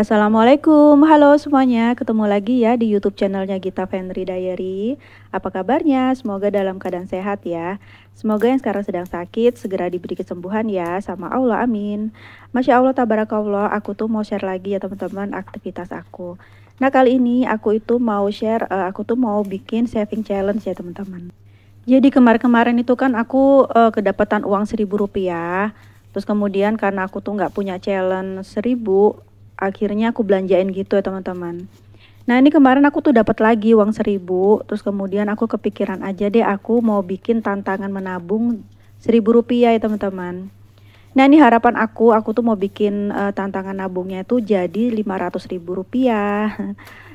Assalamualaikum, halo semuanya, ketemu lagi ya di YouTube channelnya Gita Fenri Diary. Apa kabarnya? Semoga dalam keadaan sehat ya. Semoga yang sekarang sedang sakit segera diberi kesembuhan ya, sama Allah, amin. Masya Allah, tabarakallah, aku tuh mau share lagi ya teman-teman aktivitas aku. Nah kali ini aku itu mau share, aku tuh mau bikin saving challenge ya teman-teman. Jadi kemarin-kemarin itu kan aku kedapatan uang 1.000 rupiah. Terus kemudian karena aku tuh nggak punya challenge 1.000, akhirnya aku belanjain gitu ya teman-teman. Nah ini kemarin aku tuh dapat lagi uang 1.000. Terus kemudian aku kepikiran aja deh aku mau bikin tantangan menabung 1.000 rupiah ya teman-teman. Nah ini harapan aku tuh mau bikin tantangan nabungnya itu jadi 500.000 rupiah.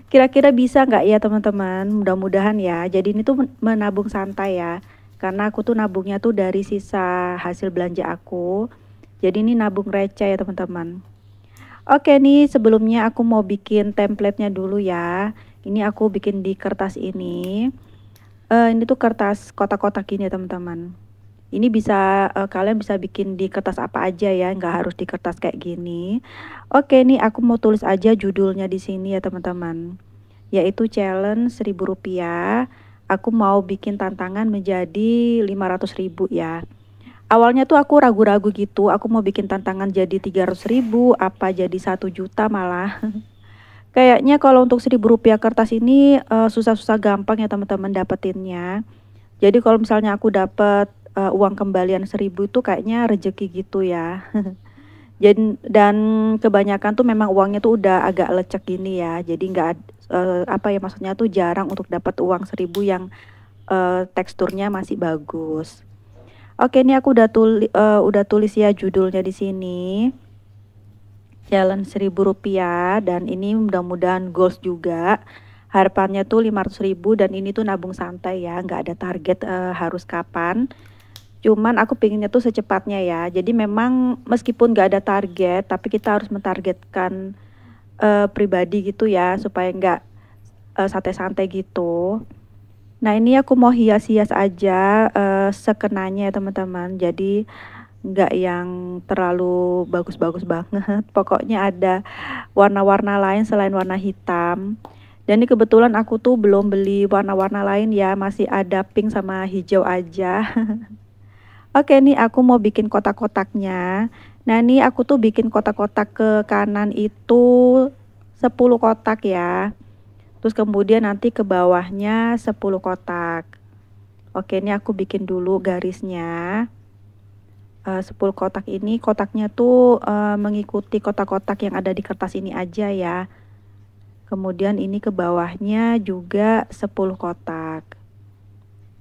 Kira-kira bisa nggak ya teman-teman? Mudah-mudahan ya. Jadi ini tuh menabung santai ya. Karena aku tuh nabungnya tuh dari sisa hasil belanja aku. Jadi ini nabung receh ya teman-teman. Oke nih sebelumnya aku mau bikin template-nya dulu ya. Ini aku bikin di kertas ini. Ini tuh kertas kotak-kotak ini ya teman-teman. Ini bisa kalian bisa bikin di kertas apa aja ya, nggak harus di kertas kayak gini. Oke nih aku mau tulis aja judulnya di sini ya teman-teman, yaitu challenge 1.000 rupiah. Aku mau bikin tantangan menjadi 500.000 ya. Awalnya tuh aku ragu-ragu gitu, aku mau bikin tantangan jadi 300.000 apa jadi 1 juta malah. Kayaknya kalau untuk 1.000 rupiah kertas ini susah-susah gampang ya teman-teman dapetinnya. Jadi kalau misalnya aku dapat uang kembalian 1.000 itu kayaknya rezeki gitu ya. Dan kebanyakan tuh memang uangnya tuh udah agak lecek gini ya. Jadi nggak apa ya maksudnya tuh jarang untuk dapat uang 1.000 yang teksturnya masih bagus. Oke, ini aku udah tulis ya judulnya di sini. Challenge 1.000 rupiah dan ini mudah-mudahan goals juga. Harapannya tuh 500.000 dan ini tuh nabung santai ya, nggak ada target harus kapan. Cuman aku pinginnya tuh secepatnya ya. Jadi memang meskipun nggak ada target, tapi kita harus mentargetkan pribadi gitu ya, supaya nggak santai-santai gitu. Nah ini aku mau hias-hias aja sekenanya ya teman-teman. Jadi nggak yang terlalu bagus-bagus banget. Pokoknya ada warna-warna lain selain warna hitam. Dan ini kebetulan aku tuh belum beli warna-warna lain ya, masih ada pink sama hijau aja. Oke nih aku mau bikin kotak-kotaknya. Nah ini aku tuh bikin kotak-kotak ke kanan itu 10 kotak ya. Terus kemudian nanti ke bawahnya 10 kotak. Oke ini aku bikin dulu garisnya. 10 kotak ini kotaknya tuh mengikuti kotak-kotak yang ada di kertas ini aja ya. Kemudian ini ke bawahnya juga 10 kotak.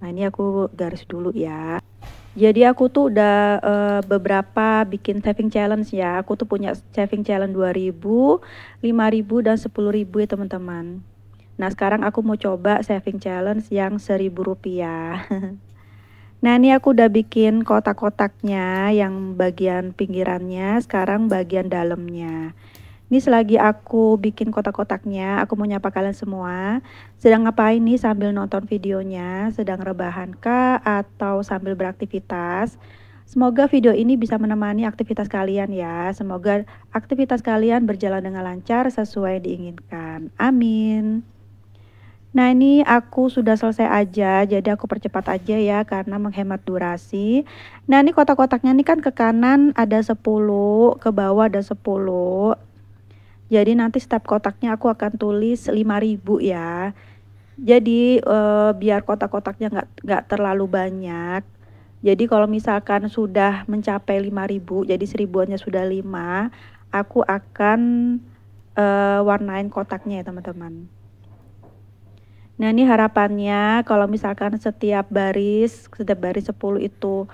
Nah ini aku garis dulu ya. Jadi aku tuh udah beberapa bikin saving challenge ya. Aku tuh punya saving challenge 2.000, 5.000 dan 10.000 ya teman-teman. Nah sekarang aku mau coba saving challenge yang 1.000 rupiah. Nah ini aku udah bikin kotak-kotaknya yang bagian pinggirannya, sekarang bagian dalamnya. Ini selagi aku bikin kotak-kotaknya, aku mau nyapa kalian semua. Sedang ngapain nih sambil nonton videonya? Sedang rebahan kah atau sambil beraktivitas? Semoga video ini bisa menemani aktivitas kalian ya. Semoga aktivitas kalian berjalan dengan lancar sesuai diinginkan. Amin. Nah ini aku sudah selesai aja, jadi aku percepat aja ya karena menghemat durasi. Nah ini kotak-kotaknya nih kan ke kanan ada 10, ke bawah ada 10. Jadi nanti setiap kotaknya aku akan tulis 5.000 ya. Jadi biar kotak-kotaknya nggak terlalu banyak. Jadi kalau misalkan sudah mencapai 5.000, jadi seribuannya sudah 5, aku akan warnain kotaknya ya teman-teman. Nah ini harapannya kalau misalkan setiap baris 10 itu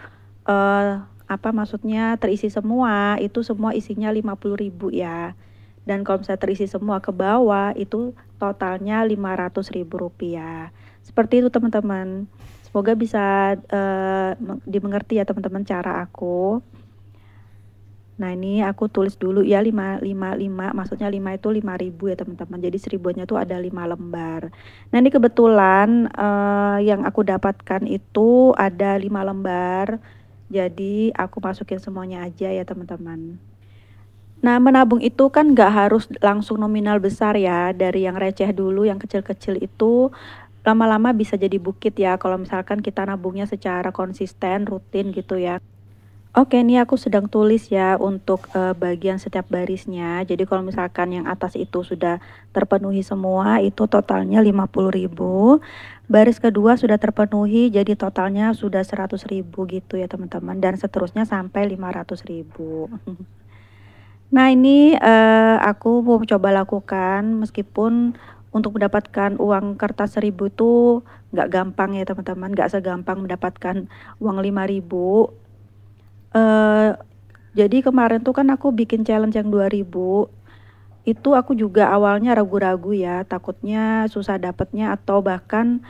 apa maksudnya terisi semua, itu semua isinya 50.000 ya. Dan kalau misalnya terisi semua ke bawah itu totalnya 500.000 rupiah. Seperti itu teman-teman. Semoga bisa dimengerti ya teman-teman cara aku. Nah ini aku tulis dulu ya 555, maksudnya 5 itu 5.000 ya teman-teman. Jadi seribuannya tuh ada 5 lembar. Nah ini kebetulan yang aku dapatkan itu ada 5 lembar. Jadi aku masukin semuanya aja ya teman-teman. Nah, menabung itu kan nggak harus langsung nominal besar ya, dari yang receh dulu, yang kecil-kecil itu lama-lama bisa jadi bukit ya, kalau misalkan kita nabungnya secara konsisten, rutin gitu ya. Oke, ini aku sedang tulis ya untuk bagian setiap barisnya. Jadi kalau misalkan yang atas itu sudah terpenuhi semua, itu totalnya 50.000. Baris kedua sudah terpenuhi, jadi totalnya sudah 100.000 gitu ya teman-teman. Dan seterusnya sampai 500.000. Nah ini aku mau coba lakukan meskipun untuk mendapatkan uang kertas 1.000 itu nggak gampang ya teman-teman, nggak segampang mendapatkan uang 5.000. Jadi kemarin tuh kan aku bikin challenge yang 2.000, itu aku juga awalnya ragu-ragu ya, takutnya susah dapatnya atau bahkan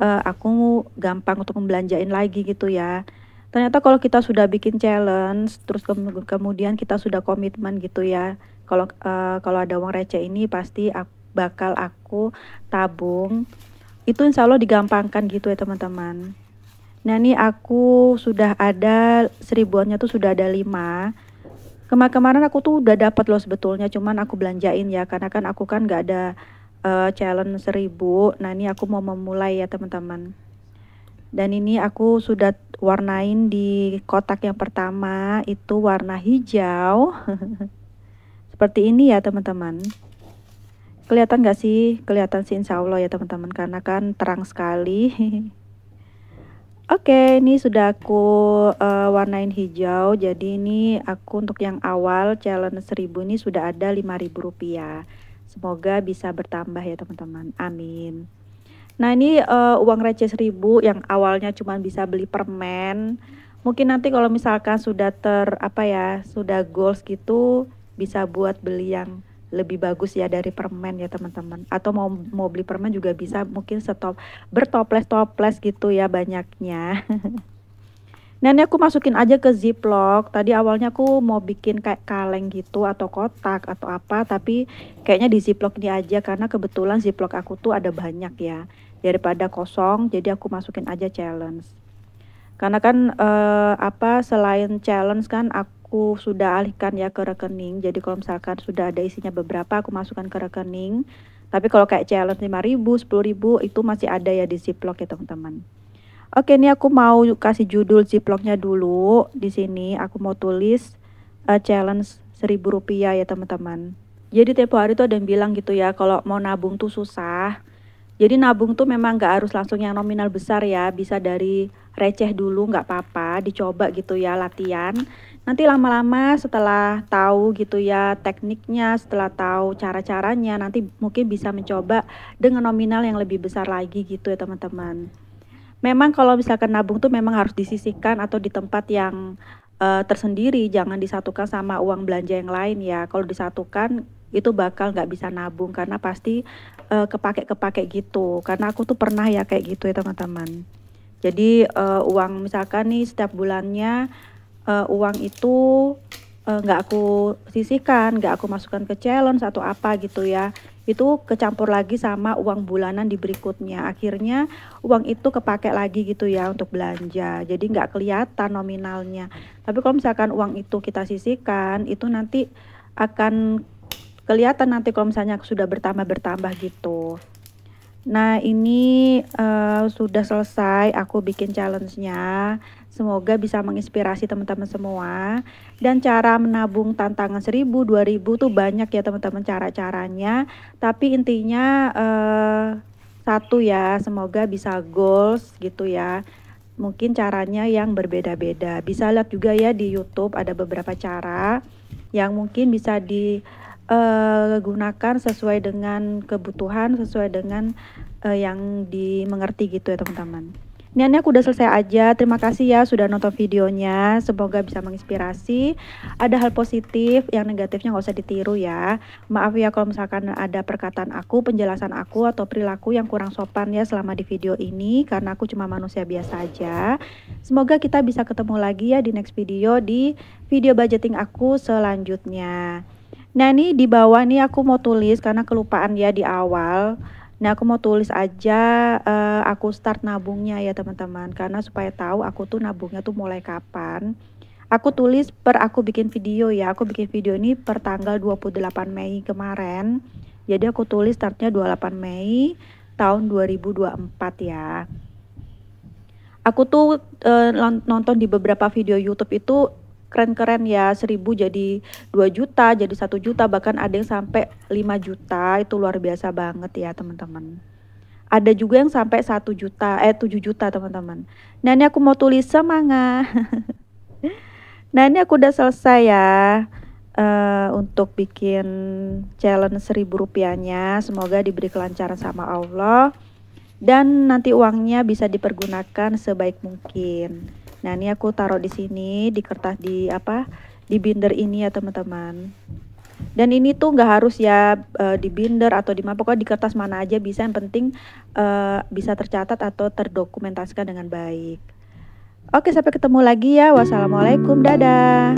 aku gampang untuk membelanjain lagi gitu ya. Ternyata kalau kita sudah bikin challenge, terus kemudian kita sudah komitmen gitu ya, kalau ada uang receh ini pasti bakal aku tabung, itu insya Allah digampangkan gitu ya teman-teman. Nah ini aku sudah ada 1.000-annya tuh sudah ada 5. Kemarin aku tuh udah dapat loh sebetulnya, cuman aku belanjain ya, karena kan aku kan nggak ada challenge 1.000. Nah ini aku mau memulai ya teman-teman. Dan ini aku sudah warnain di kotak yang pertama, itu warna hijau. Seperti ini ya teman-teman. Kelihatan nggak sih? Kelihatan sih insya Allah ya teman-teman, karena kan terang sekali. Oke, ini sudah aku warnain hijau. Jadi ini aku untuk yang awal challenge 1.000 ini sudah ada Rp5.000. Semoga bisa bertambah ya teman-teman. Amin. Nah ini uang receh 1.000 yang awalnya cuma bisa beli permen. Mungkin nanti kalau misalkan sudah sudah goals gitu, bisa buat beli yang lebih bagus ya dari permen ya teman-teman. Atau mau beli permen juga bisa, mungkin bertoples-toples gitu ya banyaknya. Nah ini aku masukin aja ke ziplock. Tadi awalnya aku mau bikin kayak kaleng gitu atau kotak atau apa, tapi kayaknya di ziplock ini aja karena kebetulan ziplock aku tuh ada banyak ya. Daripada kosong, jadi aku masukin aja challenge. Karena kan selain challenge kan aku sudah alihkan ya ke rekening. Jadi kalau misalkan sudah ada isinya beberapa, aku masukkan ke rekening. Tapi kalau kayak challenge 5.000, 10.000 itu masih ada ya di ziplock ya teman-teman. Oke, ini aku mau kasih judul ziplocknya dulu. Di sini aku mau tulis challenge Rp1.000 ya teman-teman. Jadi tiap hari tuh ada yang bilang gitu ya, kalau mau nabung tuh susah. Jadi nabung tuh memang nggak harus langsung yang nominal besar ya, bisa dari receh dulu nggak apa-apa, dicoba gitu ya latihan. Nanti lama-lama setelah tahu gitu ya tekniknya, setelah tahu cara-caranya, nanti mungkin bisa mencoba dengan nominal yang lebih besar lagi gitu ya teman-teman. Memang kalau misalkan nabung tuh memang harus disisihkan atau di tempat yang tersendiri, jangan disatukan sama uang belanja yang lain ya. Kalau disatukan itu bakal nggak bisa nabung karena pasti kepake gitu. Karena aku tuh pernah ya kayak gitu ya teman-teman. Jadi uang misalkan nih setiap bulannya uang itu nggak aku sisihkan, nggak aku masukkan ke challenge atau apa gitu ya, itu kecampur lagi sama uang bulanan di berikutnya, akhirnya uang itu kepake lagi gitu ya untuk belanja, jadi nggak kelihatan nominalnya. Tapi kalau misalkan uang itu kita sisihkan, itu nanti akan kelihatan nanti kalau misalnya sudah bertambah gitu. Nah ini sudah selesai aku bikin challenge-nya. Semoga bisa menginspirasi teman-teman semua. Dan cara menabung tantangan 1.000, 2.000 tuh banyak ya teman-teman cara-caranya. Tapi intinya satu ya, semoga bisa goals gitu ya. Mungkin caranya yang berbeda-beda. Bisa lihat juga ya di YouTube ada beberapa cara yang mungkin bisa gunakan sesuai dengan kebutuhan, sesuai dengan yang dimengerti gitu ya teman-teman. Ini aku udah selesai aja. Terima kasih ya sudah nonton videonya. Semoga bisa menginspirasi. Ada hal positif, yang negatifnya nggak usah ditiru ya. Maaf ya kalau misalkan ada perkataan aku, penjelasan aku atau perilaku yang kurang sopan ya selama di video ini, karena aku cuma manusia biasa aja. Semoga kita bisa ketemu lagi ya di next video, di video budgeting aku selanjutnya. Nah ini di bawah nih aku mau tulis karena kelupaan ya di awal. Nah aku mau tulis aja aku start nabungnya ya teman-teman, karena supaya tahu aku tuh nabungnya tuh mulai kapan. Aku tulis per aku bikin video ya. Aku bikin video ini per tanggal 28 Mei kemarin. Jadi aku tulis startnya 28 Mei tahun 2024 ya. Aku tuh nonton di beberapa video YouTube itu keren-keren ya, 1000 jadi 2 juta, jadi 1 juta, bahkan ada yang sampai 5 juta, itu luar biasa banget ya teman-teman. Ada juga yang sampai 1 juta, 7 juta teman-teman. Nah ini aku mau tulis semangat. Nah ini aku udah selesai ya untuk bikin challenge 1000 rupiahnya. Semoga diberi kelancaran sama Allah dan nanti uangnya bisa dipergunakan sebaik mungkin. Nah ini aku taruh di sini di kertas di binder ini ya teman-teman. Dan ini tuh nggak harus ya di binder atau di mana, pokoknya di kertas mana aja bisa, yang penting bisa tercatat atau terdokumentasikan dengan baik. Oke, sampai ketemu lagi ya. Wassalamualaikum, dadah.